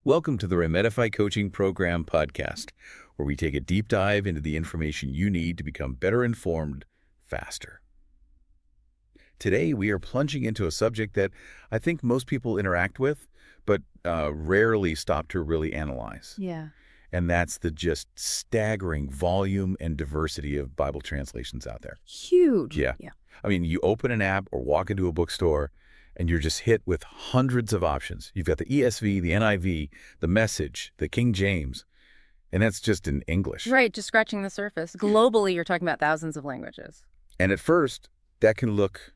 Welcome to the Remedify Coaching Program podcast, where we take a deep dive into the information you need to become better informed faster. Today, we are plunging into a subject that I think most people interact with, but rarely stop to really analyze. Yeah. And that's the just staggering volume and diversity of Bible translations out there. Huge. Yeah. I mean, you open an app or walk into a bookstore, and you're just hit with hundreds of options. You've got the ESV, the NIV, the Message, the King James, and that's just in English. Right, just scratching the surface. Globally, you're talking about thousands of languages. And at first, that can look,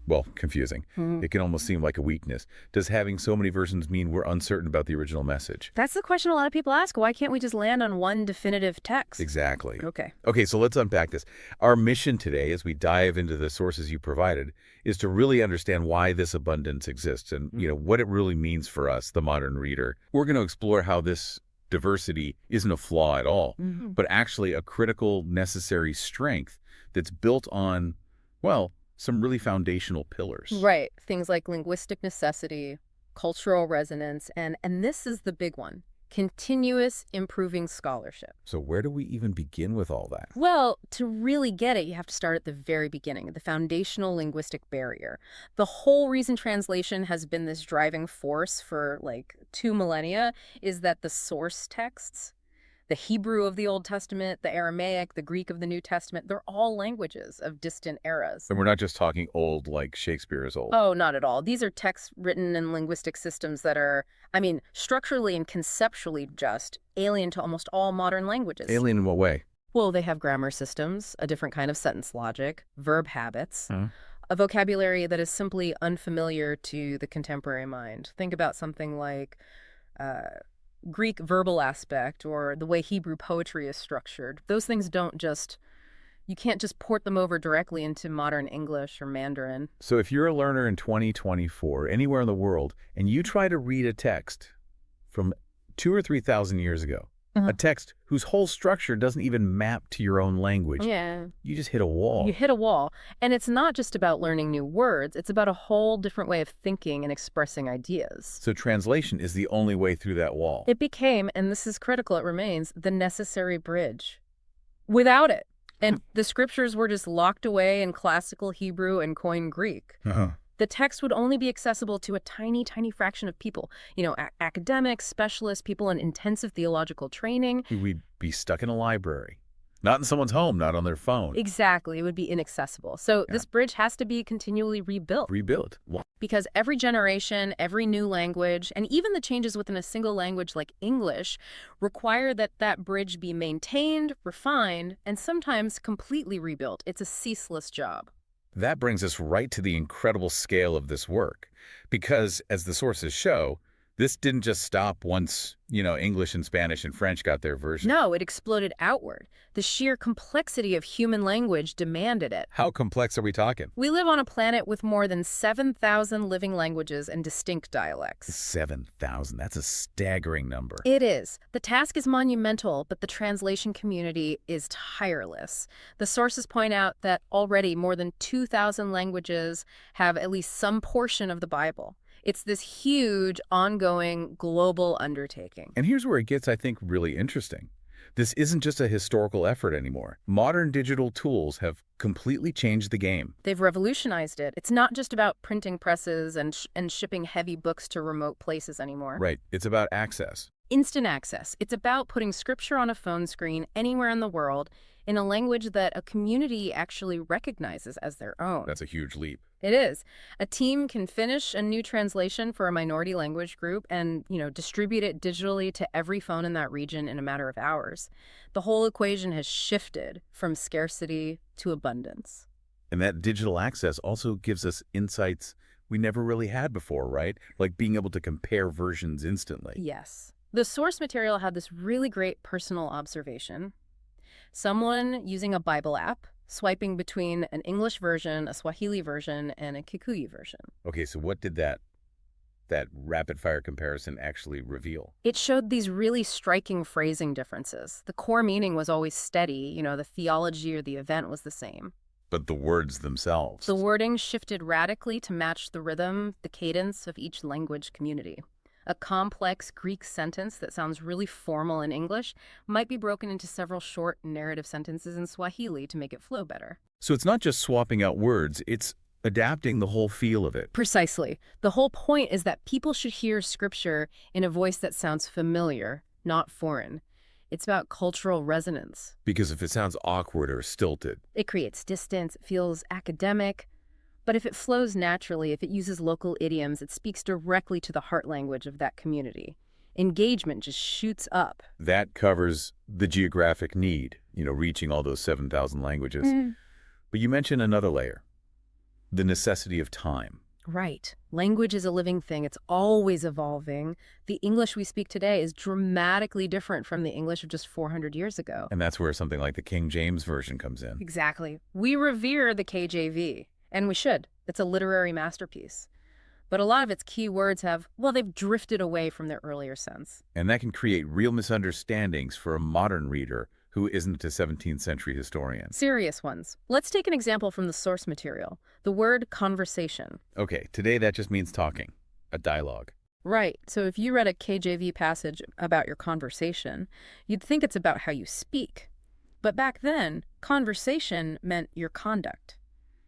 well, confusing. Hmm. It can almost seem like a weakness. Does having so many versions mean we're uncertain about the original message? That's the question a lot of people ask. Why can't we just land on one definitive text? Exactly. Okay, so let's unpack this. Our mission today, as we dive into the sources you provided, is to really understand why this abundance exists and, what it really means for us, the modern reader. We're going to explore how this diversity isn't a flaw at all, but actually a critical, necessary strength that's built on, well, some really foundational pillars. Right. Things like linguistic necessity, cultural resonance, and this is the big one, continuous improving scholarship. So where do we even begin with all that? Well, to really get it, you have to start at the very beginning, the foundational linguistic barrier. The whole reason translation has been this driving force for like 2 millennia is that the source texts, the Hebrew of the Old Testament, the Aramaic, the Greek of the New Testament, they're all languages of distant eras. And we're not just talking old like Shakespeare is old. Oh, not at all. These are texts written in linguistic systems that are, structurally and conceptually just alien to almost all modern languages. Alien in what way? Well, they have grammar systems, a different kind of sentence logic, verb habits, a vocabulary that is simply unfamiliar to the contemporary mind. Think about something like Greek verbal aspect or the way Hebrew poetry is structured. Those things you can't just port them over directly into modern English or Mandarin. So if you're a learner in 2024, anywhere in the world, and you try to read a text from 2,000 or 3,000 years ago, a text whose whole structure doesn't even map to your own language, you just hit a wall. You hit a wall. And it's not just about learning new words. It's about a whole different way of thinking and expressing ideas. So translation is the only way through that wall. It became, and this is critical, it remains, the necessary bridge. Without it, and the scriptures were just locked away in classical Hebrew and Koine Greek. The text would only be accessible to a tiny, tiny fraction of people. Academics, specialists, people in intensive theological training. We'd be stuck in a library. Not in someone's home, not on their phone. Exactly. It would be inaccessible. So this bridge has to be continually rebuilt. Rebuilt. Why? Because every generation, every new language, and even the changes within a single language like English require that that bridge be maintained, refined, and sometimes completely rebuilt. It's a ceaseless job. That brings us right to the incredible scale of this work. Because, as the sources show, this didn't just stop once, English and Spanish and French got their version. No, it exploded outward. The sheer complexity of human language demanded it. How complex are we talking? We live on a planet with more than 7,000 living languages and distinct dialects. 7,000. That's a staggering number. It is. The task is monumental, but the translation community is tireless. The sources point out that already more than 2,000 languages have at least some portion of the Bible. It's this huge, ongoing, global undertaking. And here's where it gets, I think, really interesting. This isn't just a historical effort anymore. Modern digital tools have completely changed the game. They've revolutionized it. It's not just about printing presses and shipping heavy books to remote places anymore. Right. It's about access. Instant access. It's about putting scripture on a phone screen anywhere in the world in a language that a community actually recognizes as their own. That's a huge leap. It is. A team can finish a new translation for a minority language group and, distribute it digitally to every phone in that region in a matter of hours. The whole equation has shifted from scarcity to abundance. And that digital access also gives us insights we never really had before, right? Like being able to compare versions instantly. Yes. The source material had this really great personal observation. Someone using a Bible app, swiping between an English version, a Swahili version, and a Kikuyu version. Okay, so what did that rapid-fire comparison actually reveal? It showed these really striking phrasing differences. The core meaning was always steady, the theology or the event was the same. But the words themselves. The wording shifted radically to match the rhythm, the cadence of each language community. A complex Greek sentence that sounds really formal in English might be broken into several short narrative sentences in Swahili to make it flow better. So it's not just swapping out words, it's adapting the whole feel of it. Precisely. The whole point is that people should hear scripture in a voice that sounds familiar, not foreign. It's about cultural resonance. Because if it sounds awkward or stilted, It creates distance, it feels academic. But if it flows naturally, if it uses local idioms, it speaks directly to the heart language of that community. Engagement just shoots up. that covers the geographic need, reaching all those 7,000 languages. But you mentioned another layer, the necessity of time. Right. Language is a living thing. It's always evolving. The English we speak today is dramatically different from the English of just 400 years ago. And that's where something like the King James Version comes in. Exactly. We revere the KJV, and we should. It's a literary masterpiece. But a lot of its key words they've drifted away from their earlier sense. And that can create real misunderstandings for a modern reader who isn't a 17th century historian. Serious ones. Let's take an example from the source material. The word conversation. Okay, today that just means talking, a dialogue. Right. So if you read a KJV passage about your conversation, you'd think it's about how you speak. But back then, conversation meant your conduct,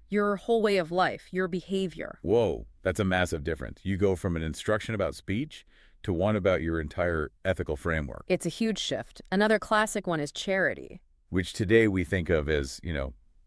your whole way of life, your behavior. Whoa, that's a massive difference. You go from an instruction about speech to one about your entire ethical framework, It's a huge shift. Another classic one is charity. which today we think of as,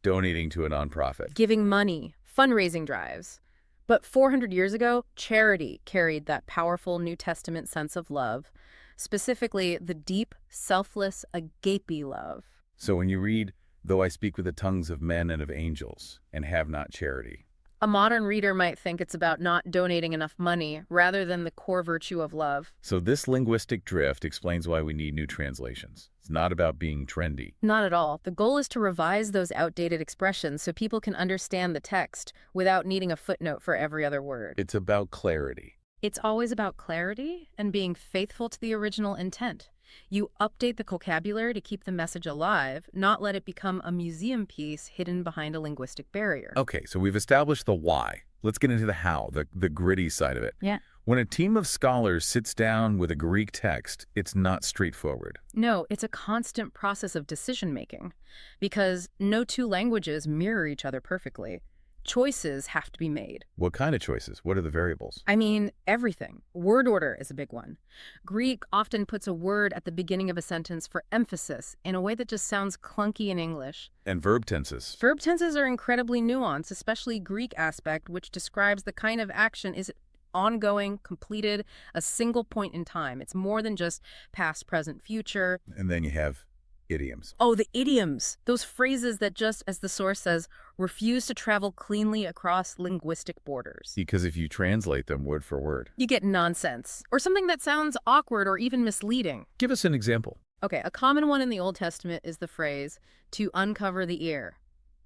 donating to a nonprofit. Giving money, fundraising drives. But 400 years ago, charity carried that powerful New Testament sense of love, specifically the deep, selfless, agape love. So when you read, though I speak with the tongues of men and of angels, and have not charity, A modern reader might think it's about not donating enough money rather than the core virtue of love. so this linguistic drift explains why we need new translations. It's not about being trendy. Not at all. The goal is to revise those outdated expressions so people can understand the text without needing a footnote for every other word. It's about clarity. It's always about clarity and being faithful to the original intent. You update the vocabulary to keep the message alive, not let it become a museum piece hidden behind a linguistic barrier. Okay, so we've established the why. Let's get into the how, the gritty side of it. Yeah. When a team of scholars sits down with a Greek text, it's not straightforward. No, it's a constant process of decision-making because no two languages mirror each other perfectly. Choices have to be made. What kind of choices? What are the variables? I mean, everything. Word order is a big one. Greek often puts a word at the beginning of a sentence for emphasis in a way that just sounds clunky in English. And verb tenses. Verb tenses are incredibly nuanced, especially Greek aspect, which describes the kind of action is ongoing, completed, a single point in time. It's more than just past, present, future. And then you have idioms. Oh, the idioms. Those phrases that just, as the source says, refuse to travel cleanly across linguistic borders. Because if you translate them word for word. You get nonsense, or something that sounds awkward or even misleading. Give us an example. Okay, a common one in the Old Testament is the phrase, to uncover the ear.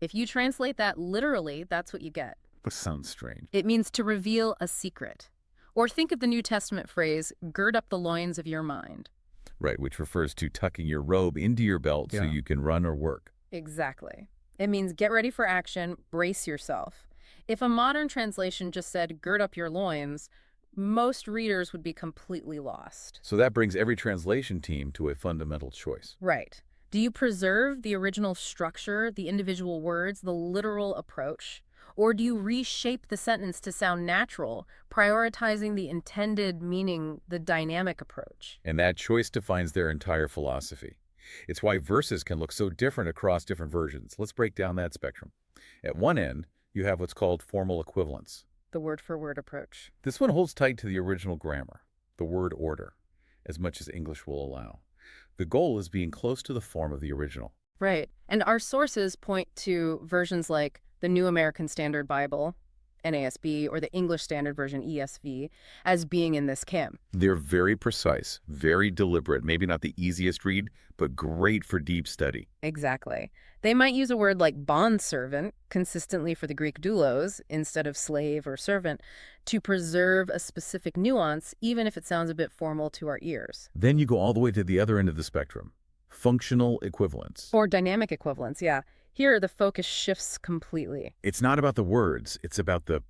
If you translate that literally, that's what you get. That sounds strange. It means to reveal a secret. Or think of the New Testament phrase, gird up the loins of your mind. Right, which refers to tucking your robe into your belt so you can run or work. Exactly. It means get ready for action, brace yourself. If a modern translation just said, gird up your loins, most readers would be completely lost. So that brings every translation team to a fundamental choice. Right. Do you preserve the original structure, the individual words, the literal approach? Or do you reshape the sentence to sound natural, prioritizing the intended meaning, the dynamic approach? And that choice defines their entire philosophy. It's why verses can look so different across different versions. Let's break down that spectrum. At one end, you have what's called formal equivalence. The word-for-word approach. This one holds tight to the original grammar, the word order, as much as English will allow. The goal is being close to the form of the original. Right. And our sources point to versions like the New American Standard Bible, NASB, or the English Standard Version, ESV, as being in this camp. They're very precise, very deliberate, maybe not the easiest read, but great for deep study. Exactly. They might use a word like bondservant consistently for the Greek doulos instead of slave or servant to preserve a specific nuance, even if it sounds a bit formal to our ears. Then you go all the way to the other end of the spectrum, functional equivalence. Or dynamic equivalence, yeah. Here, the focus shifts completely. It's not about the words, it's about the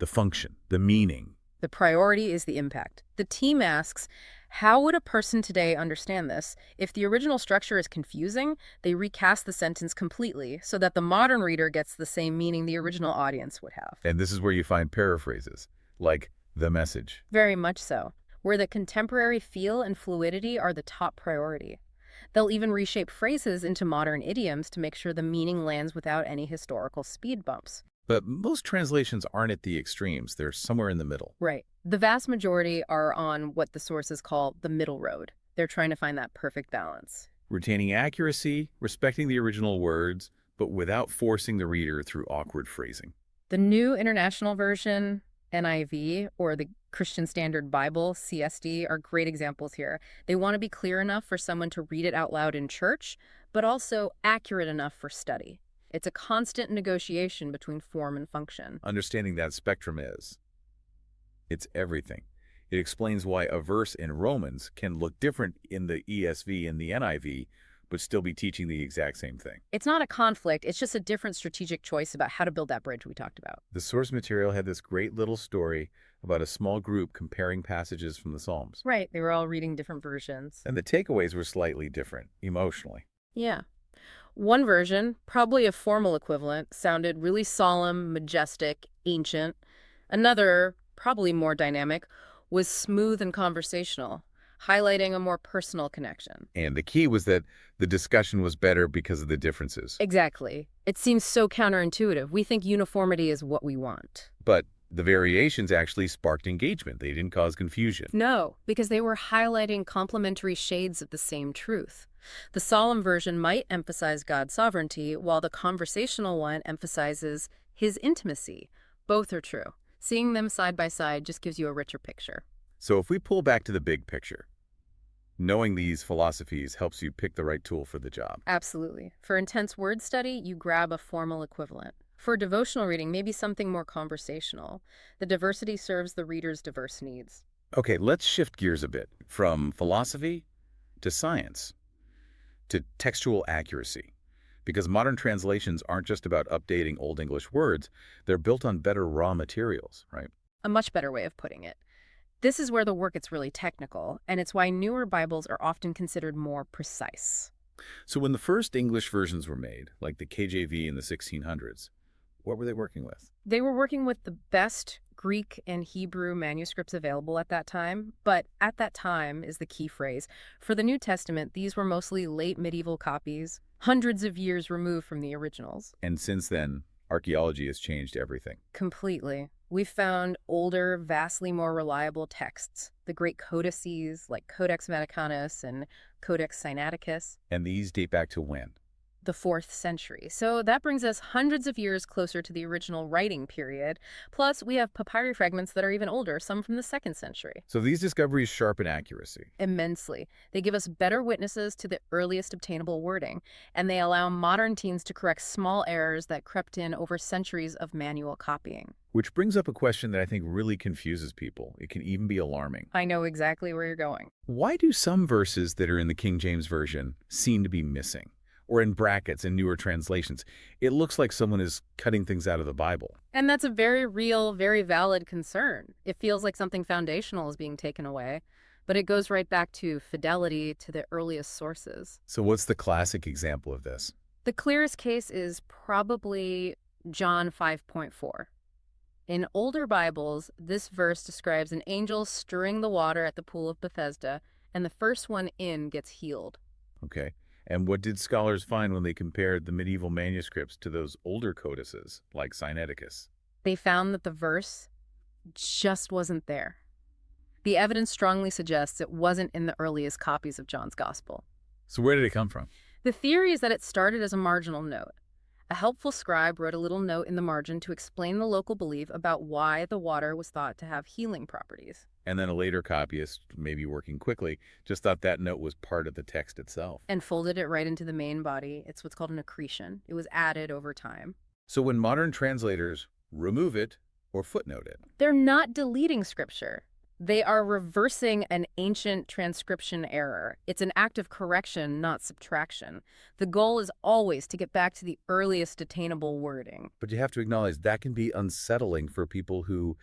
function, the meaning, The priority is the impact. The team asks, how would a person today understand this? If the original structure is confusing, they recast the sentence completely so that the modern reader gets the same meaning the original audience would have. And this is where you find paraphrases, like the message. Very much so, where the contemporary feel and fluidity are the top priority. They'll even reshape phrases into modern idioms to make sure the meaning lands without any historical speed bumps. But most translations aren't at the extremes. They're somewhere in the middle. Right. The vast majority are on what the sources call the middle road. They're trying to find that perfect balance. Retaining accuracy, respecting the original words, but without forcing the reader through awkward phrasing. The New International Version, NIV, or the Christian Standard Bible, CSD, are great examples here. They want to be clear enough for someone to read it out loud in church, but also accurate enough for study. It's a constant negotiation between form and function. Understanding that spectrum it's everything. It explains why a verse in Romans can look different in the ESV and the NIV, but still be teaching the exact same thing. It's not a conflict, it's just a different strategic choice about how to build that bridge we talked about. The source material had this great little story about a small group comparing passages from the Psalms. Right, they were all reading different versions. And the takeaways were slightly different, emotionally. Yeah. One version, probably a formal equivalent, sounded really solemn, majestic, ancient. Another, probably more dynamic, was smooth and conversational, highlighting a more personal connection. And the key was that the discussion was better because of the differences. Exactly. It seems so counterintuitive. We think uniformity is what we want. But the variations actually sparked engagement. They didn't cause confusion. No, because they were highlighting complementary shades of the same truth. The solemn version might emphasize God's sovereignty, while the conversational one emphasizes his intimacy. Both are true. Seeing them side by side just gives you a richer picture. So if we pull back to the big picture, knowing these philosophies helps you pick the right tool for the job. Absolutely. For intense word study, you grab a formal equivalent. For devotional reading, maybe something more conversational. The diversity serves the reader's diverse needs. Okay, let's shift gears a bit from philosophy to science, to textual accuracy. Because modern translations aren't just about updating Old English words, they're built on better raw materials, right? A much better way of putting it. This is where the work gets really technical, and it's why newer Bibles are often considered more precise. So when the first English versions were made, like the KJV in the 1600s, what were they working with? They were working with the best Greek and Hebrew manuscripts available at that time, but at that time is the key phrase. For the New Testament, these were mostly late medieval copies, hundreds of years removed from the originals. And since then, archaeology has changed everything. Completely. We've found older, vastly more reliable texts, the great codices like Codex Vaticanus and Codex Sinaiticus. And these date back to when? The 4th century. So that brings us hundreds of years closer to the original writing period. Plus, we have papyri fragments that are even older, some from the 2nd century. So these discoveries sharpen accuracy. Immensely. They give us better witnesses to the earliest obtainable wording, and they allow modern teams to correct small errors that crept in over centuries of manual copying. Which brings up a question that I think really confuses people. It can even be alarming. I know exactly where you're going. Why do some verses that are in the King James Version seem to be missing? Or in brackets in newer translations? It looks like someone is cutting things out of the Bible. And that's a very real, very valid concern. It feels like something foundational is being taken away, but it goes right back to fidelity to the earliest sources. So what's the classic example of this? The clearest case is probably John 5.4. In older Bibles, this verse describes an angel stirring the water at the pool of Bethesda, and the first one in gets healed. Okay. And what did scholars find when they compared the medieval manuscripts to those older codices, like Sinaiticus? They found that the verse just wasn't there. The evidence strongly suggests it wasn't in the earliest copies of John's Gospel. So where did it come from? The theory is that it started as a marginal note. A helpful scribe wrote a little note in the margin to explain the local belief about why the water was thought to have healing properties. And then a later copyist, maybe working quickly, just thought that note was part of the text itself. And folded it right into the main body. It's what's called an accretion. It was added over time. So when modern translators remove it or footnote it, they're not deleting scripture. They are reversing an ancient transcription error. It's an act of correction, not subtraction. The goal is always to get back to the earliest attainable wording. But you have to acknowledge that can be unsettling for people who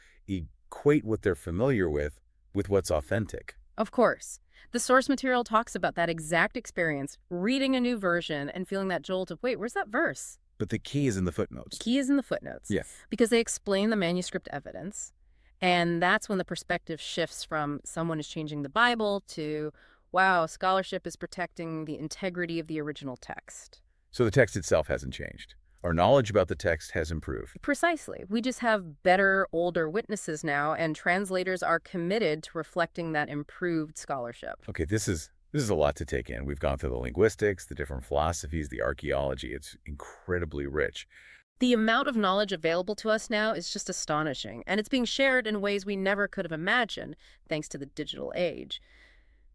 equate what they're familiar with what's authentic. Of course. The source material talks about that exact experience, reading a new version and feeling that jolt of, wait, where's that verse? But the key is in the The footnotes. key is in the footnotes. Yeah. Because they explain the manuscript evidence. And that's when the perspective shifts from someone is changing the Bible to, wow, scholarship is protecting the integrity of the original text. So the text itself hasn't changed. Our knowledge about the text has improved. Precisely. We just have better, older witnesses now, and translators are committed to reflecting that improved scholarship. Okay, this is a lot to take in. We've gone through the linguistics, the different philosophies, the archaeology. It's incredibly rich. The amount of knowledge available to us now is just astonishing, and it's being shared in ways we never could have imagined, thanks to the digital age.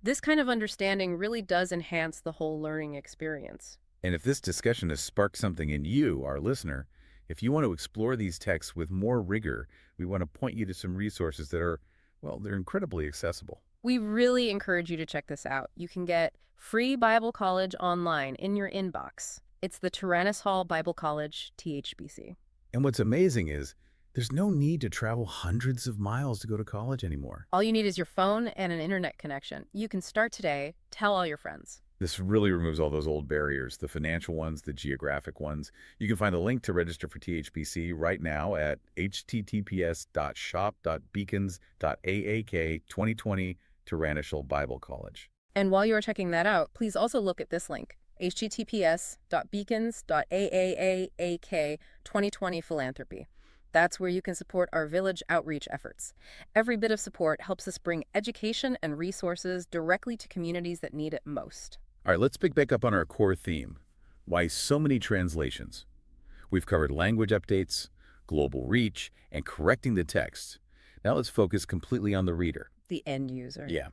This kind of understanding really does enhance the whole learning experience. And if this discussion has sparked something in you, our listener, if you want to explore these texts with more rigor, we want to point you to some resources that are, well, they're incredibly accessible. We really encourage you to check this out. You can get free Bible College online in your inbox. It's the Tyrannus Hall Bible College, THBC. And what's amazing is there's no need to travel hundreds of miles to go to college anymore. All you need is your phone and an internet connection. You can start today. Tell all your friends. This really removes all those old barriers, the financial ones, the geographic ones. You can find a link to register for THBC right now at https://shop.beacons.aak2020 Tyrannical Bible College. And while you are checking that out, please also look at this link, https://beacons.aak2020 Philanthropy. That's where you can support our village outreach efforts. Every bit of support helps us bring education and resources directly to communities that need it most. All right, let's pick back up on our core theme. Why so many translations? We've covered language updates, global reach, and correcting the text. Now let's focus completely on the reader. The end user. Yeah.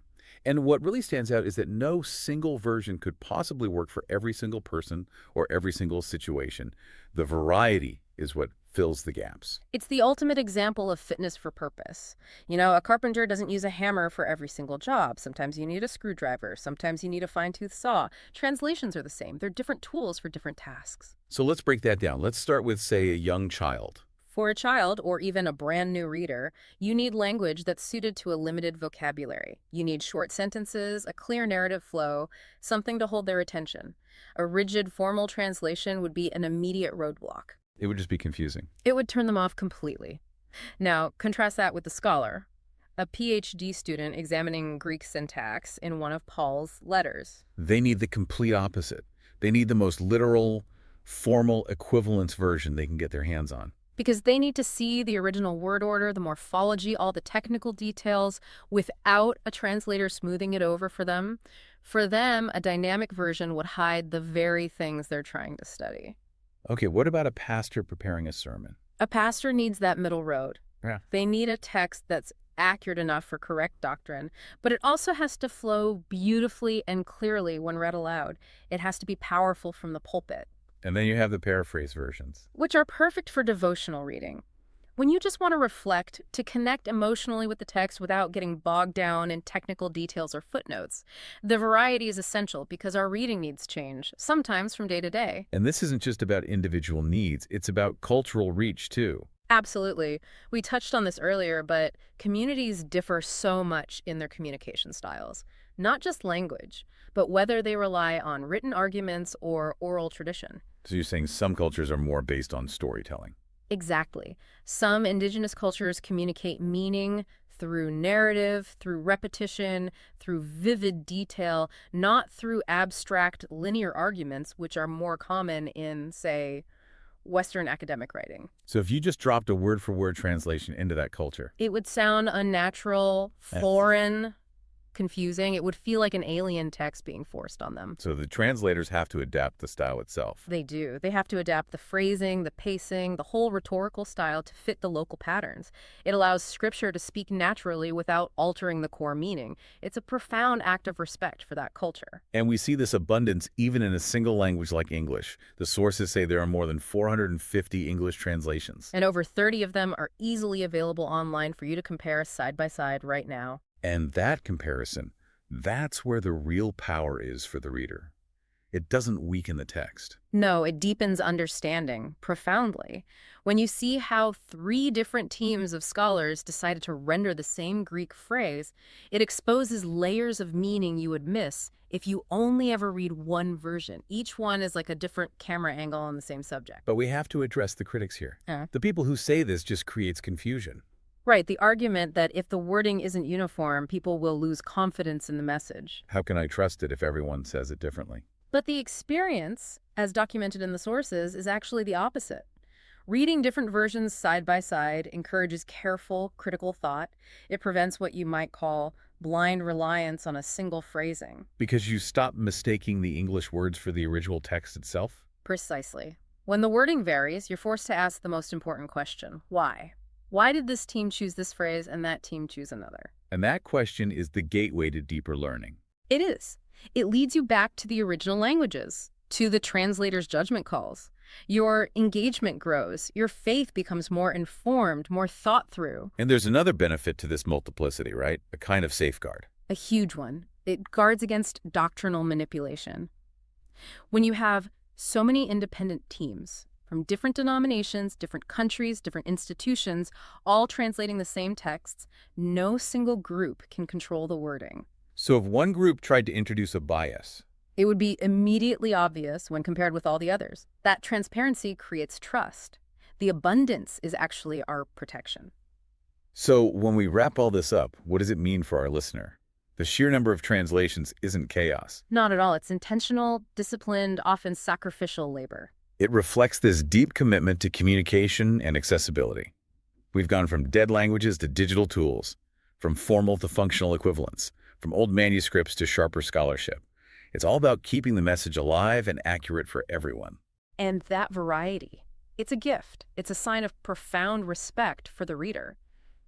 And what really stands out is that no single version could possibly work for every single person or every single situation. The variety is what fills the gaps. It's the ultimate example of fitness for purpose. You know, a carpenter doesn't use a hammer for every single job. Sometimes you need a screwdriver. Sometimes you need a fine-tooth saw. Translations are the same. They're different tools for different tasks. So let's break that down. Let's start with, say, a young child. For a child, or even a brand new reader, you need language that's suited to a limited vocabulary. You need short sentences, a clear narrative flow, something to hold their attention. A rigid, formal translation would be an immediate roadblock. It would just be confusing. It would turn them off completely. Now, contrast that with the scholar, a PhD student examining Greek syntax in one of Paul's letters. They need the complete opposite. They need the most literal, formal equivalence version they can get their hands on. Because they need to see the original word order, the morphology, all the technical details, without a translator smoothing it over for them. For them, a dynamic version would hide the very things they're trying to study. Okay, what about a pastor preparing a sermon? A pastor needs that middle road. Yeah. They need a text that's accurate enough for correct doctrine, but it also has to flow beautifully and clearly when read aloud. It has to be powerful from the pulpit. And then you have the paraphrase versions. Which are perfect for devotional reading. When you just want to reflect, to connect emotionally with the text without getting bogged down in technical details or footnotes. The variety is essential because our reading needs change, sometimes from day to day. And this isn't just about individual needs, it's about cultural reach too. Absolutely. We touched on this earlier, but communities differ so much in their communication styles. Not just language, but whether they rely on written arguments or oral tradition. So you're saying some cultures are more based on storytelling. Exactly. Some indigenous cultures communicate meaning through narrative, through repetition, through vivid detail, not through abstract linear arguments, which are more common in, say, Western academic writing. So if you just dropped a word-for-word translation into that culture, it would sound unnatural, foreign, confusing. It would feel like an alien text being forced on them. So the translators have to adapt the style itself. They do. They have to adapt the phrasing, the pacing, the whole rhetorical style to fit the local patterns. It allows scripture to speak naturally without altering the core meaning. It's a profound act of respect for that culture. And we see this abundance even in a single language like English. The sources say there are more than 450 English translations. And over 30 of them are easily available online for you to compare side by side right now. And that comparison, that's where the real power is for the reader. It doesn't weaken the text. No, it deepens understanding profoundly. When you see how three different teams of scholars decided to render the same Greek phrase, it exposes layers of meaning you would miss if you only ever read one version. Each one is like a different camera angle on the same subject. But we have to address the critics here. Uh. The people who say this just creates confusion. Right, the argument that if the wording isn't uniform, people will lose confidence in the message. How can I trust it if everyone says it differently? But the experience, as documented in the sources, is actually the opposite. Reading different versions side by side encourages careful, critical thought. It prevents what you might call blind reliance on a single phrasing. Because you stop mistaking the English words for the original text itself? Precisely. When the wording varies, you're forced to ask the most important question: why? Why did this team choose this phrase and that team choose another? And that question is the gateway to deeper learning. It is. It leads you back to the original languages, to the translator's judgment calls. Your engagement grows. Your faith becomes more informed, more thought through. And there's another benefit to this multiplicity, right? A kind of safeguard. A huge one. It guards against doctrinal manipulation. When you have so many independent teams from different denominations, different countries, different institutions, all translating the same texts, no single group can control the wording. So if one group tried to introduce a bias, it would be immediately obvious when compared with all the others. That transparency creates trust. The abundance is actually our protection. So when we wrap all this up, what does it mean for our listener? The sheer number of translations isn't chaos. Not at all. It's intentional, disciplined, often sacrificial labor. It reflects this deep commitment to communication and accessibility. We've gone from dead languages to digital tools, from formal to functional equivalents, from old manuscripts to sharper scholarship. It's all about keeping the message alive and accurate for everyone. And that variety, it's a gift. It's a sign of profound respect for the reader.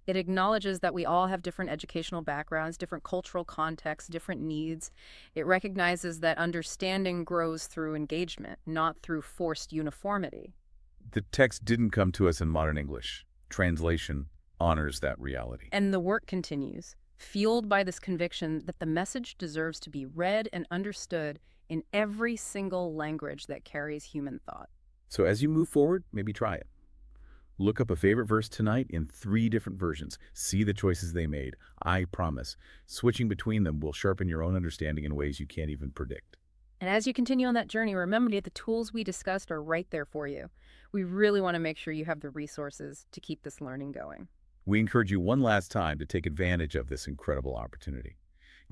It acknowledges that we all have different educational backgrounds, different cultural contexts, different needs. It recognizes that understanding grows through engagement, not through forced uniformity. The text didn't come to us in modern English. Translation honors that reality. And the work continues, fueled by this conviction that the message deserves to be read and understood in every single language that carries human thought. So as you move forward, maybe try it. Look up a favorite verse tonight in 3 different versions. See the choices they made. I promise, switching between them will sharpen your own understanding in ways you can't even predict. And as you continue on that journey, remember that the tools we discussed are right there for you. We really want to make sure you have the resources to keep this learning going. We encourage you one last time to take advantage of this incredible opportunity.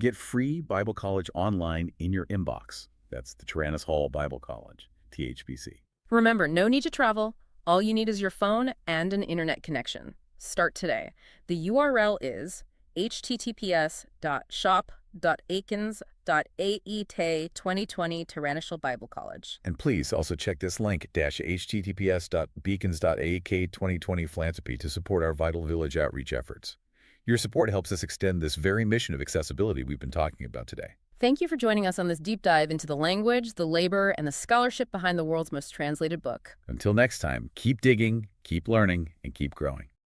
Get free Bible College online in your inbox. That's the Tyrannus Hall Bible College, THBC. Remember, no need to travel. All you need is your phone and an internet connection. Start today. The URL is https://shop.akins.aet2020 Tyrannical Bible College. And please also check this link, https://beacons.ak2020 philanthropy to support our Vital Village outreach efforts. Your support helps us extend this very mission of accessibility we've been talking about today. Thank you for joining us on this deep dive into the language, the labor, and the scholarship behind the world's most translated book. Until next time, keep digging, keep learning, and keep growing.